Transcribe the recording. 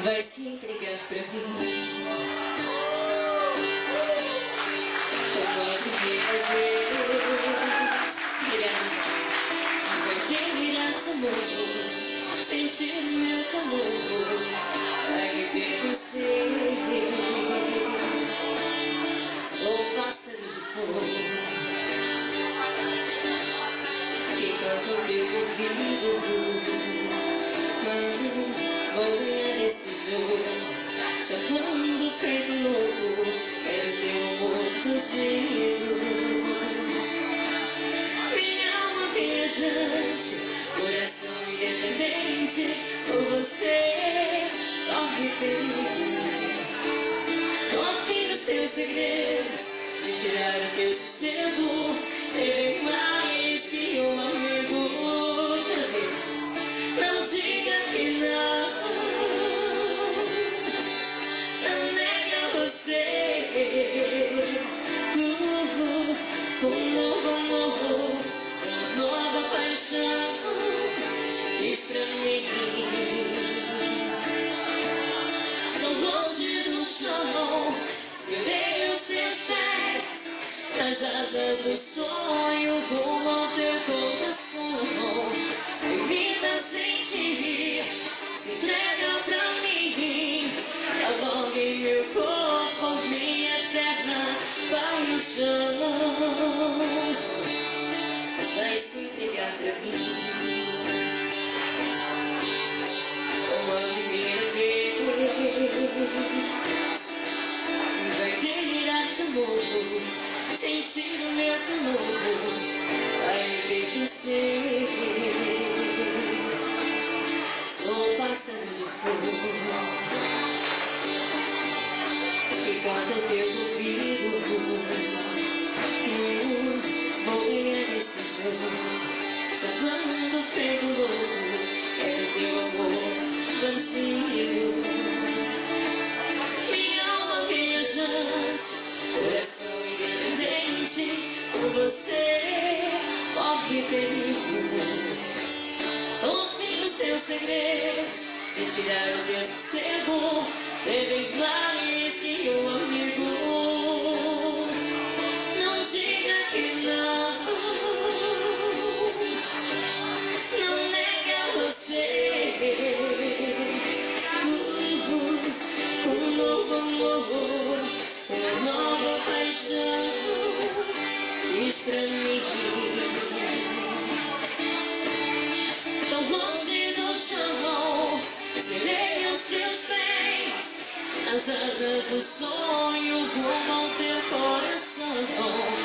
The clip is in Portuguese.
vai se entregar pra mim. Como a primeira vez, vai terminar de amor, sentir meu calor, vai me ver você. Sou um pássaro de fogo que canta o teu ouvido. Vou ganhar esse jogo, chamando feito louco, quero teu amor contigo. Minha alma viajante, coração independente, por você corre perigo. Tô afim dos teus segredos, de tirar o teu sossego, ser mais que um amigo. Não diga que não, não nega você. Um novo amor, uma nova paixão, diz pra mim. Tão longe do chão, segurei os teus pés, nas asas do sonho, rumo ao teu coração. Permita sentir, se entrega pra mim, cavalgue em meu corpo, minha eterna paixão. Vai se entregar pra mim, como a primeira vez, vai terminar de amor, sentir o meu calor, vai me ver você. Sou um pássaro de fogo que canta o teu ouvido. Vou ganhar esse jogo, chamando feito louco, quero teu amor contigo. Minha alma viajante, coração independente, por você corre perigo. Ouvindo os teus segredos, de tirar o teu sossego, ser bem mais que um amigo. Não diga que não, não nega você. Um novo amor, uma nova paixão, diz pra mim. Tão longe do chão, serei os teus pés, nas asas do sonho, rumo ao teu coração.